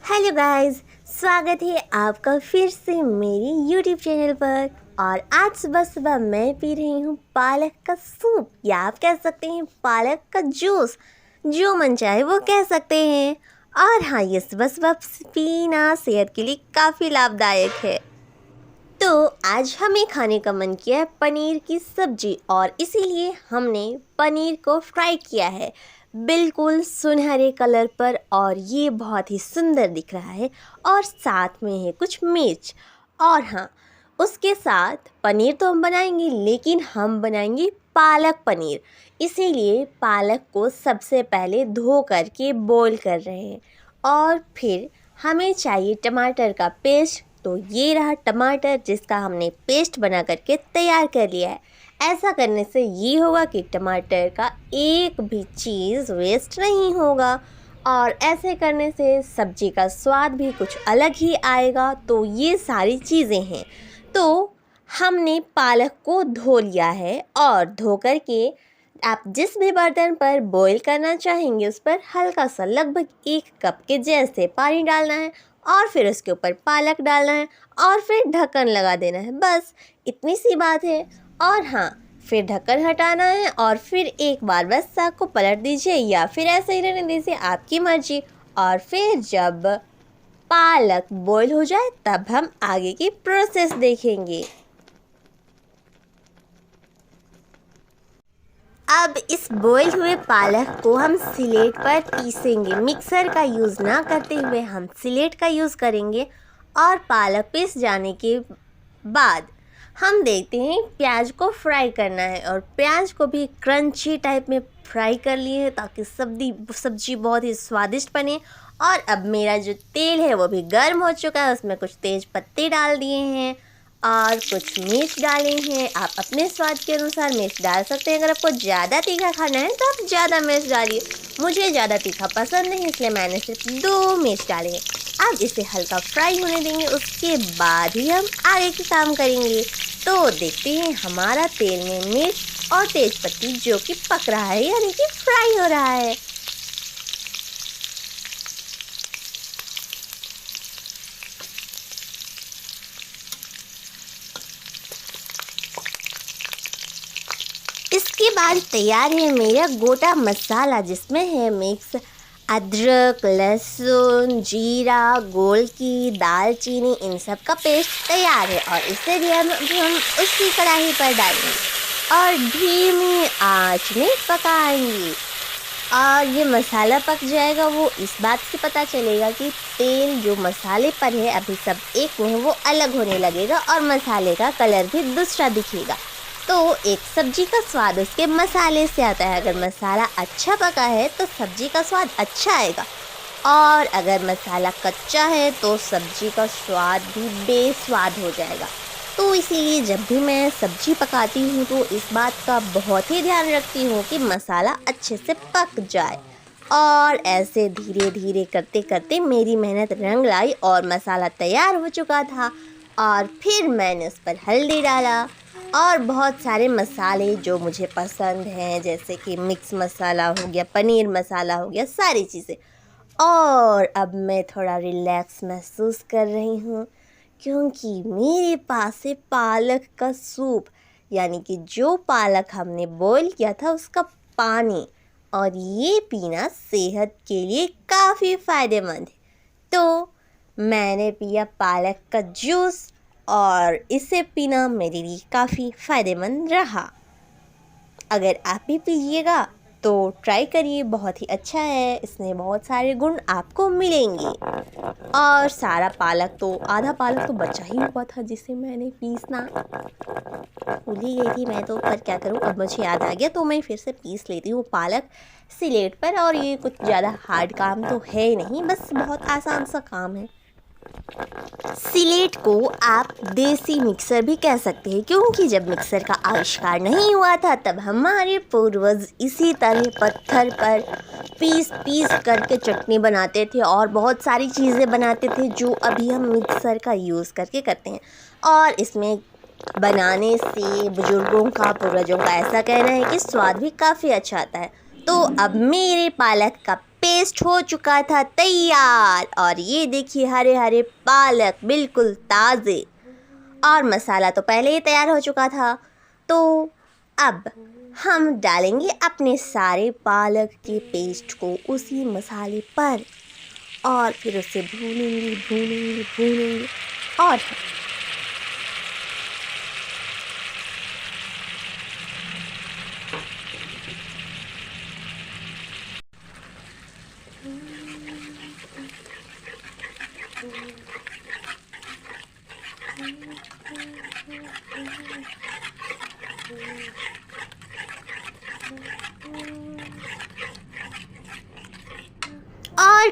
Hello guys, स्वागत है आपका फिर से मेरे यूट्यूब चैनल पर। और आज सुबह सुबह मैं पी रही हूँ पालक का सूप, या आप कह सकते हैं पालक का जूस, जो मन चाहे वो कह सकते हैं। और हाँ, ये सुबह सुबह पीना सेहत के लिए काफ़ी लाभदायक है। तो आज हमें खाने का मन किया है पनीर की सब्जी, और इसीलिए हमने पनीर को फ्राई किया है बिल्कुल सुनहरे कलर पर, और ये बहुत ही सुंदर दिख रहा है। और साथ में है कुछ मिर्च। और हाँ, उसके साथ पनीर तो हम बनाएंगे, लेकिन हम बनाएंगे पालक पनीर। इसीलिए पालक को सबसे पहले धो करके बॉईल कर रहे हैं। और फिर हमें चाहिए टमाटर का पेस्ट। तो ये रहा टमाटर, जिसका हमने पेस्ट बना करके तैयार कर लिया है। ऐसा करने से ये होगा कि टमाटर का एक भी चीज़ वेस्ट नहीं होगा, और ऐसे करने से सब्जी का स्वाद भी कुछ अलग ही आएगा। तो ये सारी चीज़ें हैं। तो हमने पालक को धो लिया है, और धो करके आप जिस भी बर्तन पर बॉईल करना चाहेंगे उस पर हल्का सा लगभग 1 कप के जैसे पानी डालना है, और फिर उसके ऊपर पालक डालना है, और फिर ढक्कन लगा देना है। बस इतनी सी बात है। और हाँ, फिर ढक्कन हटाना है, और फिर एक बार बस साग को पलट दीजिए, या फिर ऐसे ही रहने दीजिए, आपकी मर्जी। और फिर जब पालक बॉईल हो जाए तब हम आगे की प्रोसेस देखेंगे। अब इस बॉईल हुए पालक को हम सिलेट पर पीसेंगे। मिक्सर का यूज़ ना करते हुए हम सिलेट का यूज़ करेंगे। और पालक पीस जाने के बाद हम देखते हैं प्याज को फ्राई करना है, और प्याज को भी क्रंची टाइप में फ्राई कर लिए हैं, ताकि सब्जी बहुत ही स्वादिष्ट बने। और अब मेरा जो तेल है वो भी गर्म हो चुका है, उसमें कुछ तेज पत्ते डाल दिए हैं, और कुछ मिर्च डाले हैं। आप अपने स्वाद के अनुसार मिर्च डाल सकते हैं। अगर आपको ज़्यादा तीखा खाना है तो आप ज़्यादा मिर्च डालिए। मुझे ज़्यादा तीखा पसंद नहीं, इसलिए मैंने सिर्फ 2 मिर्च डाले हैं। अब इसे हल्का फ्राई होने देंगे, उसके बाद ही हम आगे के काम करेंगे। तो देखते हैं हमारा तेल में मिर्च और तेज़पत्ती जो कि पक रहा है, यानी कि फ्राई हो रहा है। इसके बाद तैयार है मेरा गोटा मसाला, जिसमें है मिक्स अदरक, लहसुन, जीरा, गोलकी, दालचीनी, इन सब का पेस्ट तैयार है। और इसे भी हम उसी कढ़ाई पर डालेंगे और धीमी आंच में पकाएंगे। और ये मसाला पक जाएगा, वो इस बात से पता चलेगा कि तेल जो मसाले पर है अभी सब एक में है, वो अलग होने लगेगा, और मसाले का कलर भी दूसरा दिखेगा। तो एक सब्जी का स्वाद उसके मसाले से आता है। अगर मसाला अच्छा पका है तो सब्जी का स्वाद अच्छा आएगा, और अगर मसाला कच्चा है तो सब्जी का स्वाद भी बेस्वाद हो जाएगा। तो इसीलिए जब भी मैं सब्जी पकाती हूँ तो इस बात का बहुत ही ध्यान रखती हूँ कि मसाला अच्छे से पक जाए। और ऐसे धीरे धीरे करते करते मेरी मेहनत रंग लाई, और मसाला तैयार हो चुका था। और फिर मैंने उस पर हल्दी डाला, और बहुत सारे मसाले जो मुझे पसंद हैं, जैसे कि मिक्स मसाला हो गया, पनीर मसाला हो गया, सारी चीज़ें। और अब मैं थोड़ा रिलैक्स महसूस कर रही हूँ, क्योंकि मेरे पास है पालक का सूप, यानी कि जो पालक हमने बॉईल किया था उसका पानी। और ये पीना सेहत के लिए काफ़ी फ़ायदेमंद है। तो मैंने पिया पालक का जूस, और इसे पीना मेरे लिए काफ़ी फ़ायदेमंद रहा। अगर आप भी पीजिएगा तो ट्राई करिए, बहुत ही अच्छा है, इसमें बहुत सारे गुण आपको मिलेंगे। और सारा पालक तो, आधा पालक तो बचा ही हुआ था जिसे मैंने पीसना भूल ही गई थी मैं तो, पर क्या करूँ, अब मुझे याद आ गया तो मैं फिर से पीस लेती हूँ पालक सिलेट पर। और ये कुछ ज़्यादा हार्ड काम तो है ही नहीं, बस बहुत आसान सा काम है। सिलेट को आप देसी मिक्सर भी कह सकते हैं, क्योंकि जब मिक्सर का आविष्कार नहीं हुआ था तब हमारे पूर्वज इसी तरह पत्थर पर पीस पीस करके चटनी बनाते थे, और बहुत सारी चीज़ें बनाते थे जो अभी हम मिक्सर का यूज़ करके करते हैं। और इसमें बनाने से बुजुर्गों का, पूर्वजों का ऐसा कहना है कि स्वाद भी काफ़ी अच्छा आता है। तो अब मेरे पालक का पेस्ट हो चुका था तैयार। और ये देखिए हरे हरे पालक बिल्कुल ताज़े, और मसाला तो पहले ही तैयार हो चुका था। तो अब हम डालेंगे अपने सारे पालक के पेस्ट को उसी मसाले पर, और फिर उसे भूनेंगे भूनेंगे भूनेंगे। और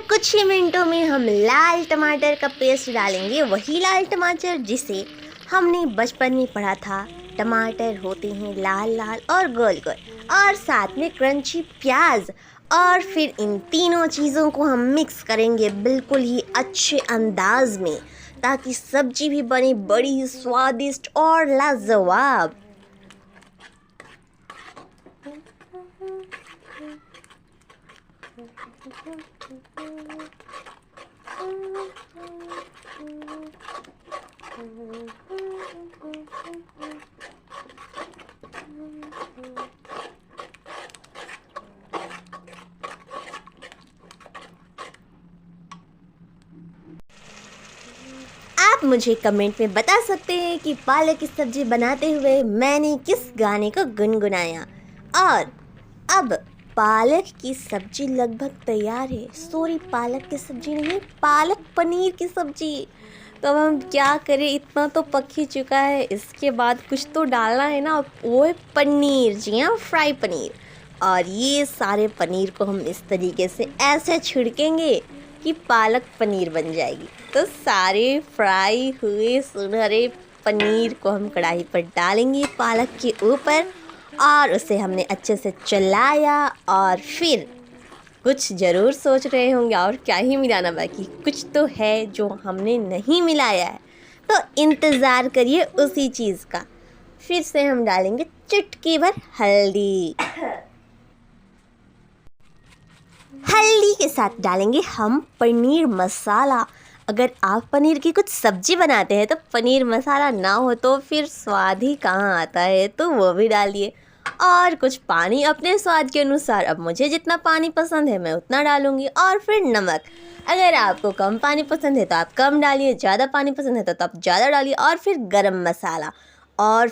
कुछ ही मिनटों में हम लाल टमाटर का पेस्ट डालेंगे, वही लाल टमाटर जिसे हमने बचपन में पढ़ा था। टमाटर होते हैं लाल लाल और गोल गोल, और साथ में क्रंची प्याज। और फिर इन तीनों चीज़ों को हम मिक्स करेंगे बिल्कुल ही अच्छे अंदाज में, ताकि सब्जी भी बने बड़ी ही स्वादिष्ट और लाजवाब। आप मुझे कमेंट में बता सकते हैं कि पालक की सब्जी बनाते हुए मैंने किस गाने को गुनगुनाया। और अब पालक की सब्जी लगभग तैयार है। सॉरी, पालक की सब्जी नहीं, पालक पनीर की सब्जी। तो अब हम क्या करें, इतना तो पक ही चुका है, इसके बाद कुछ तो डालना है ना। वो है पनीर, जी हाँ, फ्राई पनीर। और ये सारे पनीर को हम इस तरीके से ऐसे छिड़केंगे कि पालक पनीर बन जाएगी। तो सारे फ्राई हुए सुनहरे पनीर को हम कढ़ाई पर डालेंगे पालक के ऊपर, और उसे हमने अच्छे से चलाया। और फिर कुछ ज़रूर सोच रहे होंगे और क्या ही मिलाना बाकी, कुछ तो है जो हमने नहीं मिलाया है। तो इंतज़ार करिए उसी चीज़ का। फिर से हम डालेंगे चुटकी भर हल्दी। हल्दी के साथ डालेंगे हम पनीर मसाला। अगर आप पनीर की कुछ सब्जी बनाते हैं तो पनीर मसाला ना हो तो फिर स्वाद ही कहाँ आता है, तो वो भी डालिए। और कुछ पानी अपने स्वाद के अनुसार, अब मुझे जितना पानी पसंद है मैं उतना डालूंगी। और फिर नमक, अगर आपको कम पानी पसंद है तो आप कम डालिए, ज़्यादा पानी पसंद है तो आप ज़्यादा डालिए। और फिर गरम मसाला, और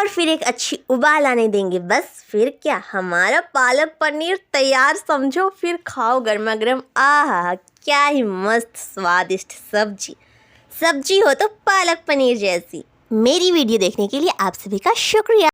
फिर एक अच्छी उबाल आने देंगे। बस फिर क्या, हमारा पालक पनीर तैयार समझो। फिर खाओ गर्मा गर्म। आहा, क्या ही मस्त स्वादिष्ट सब्जी हो तो पालक पनीर जैसी। मेरी वीडियो देखने के लिए आप सभी का शुक्रिया।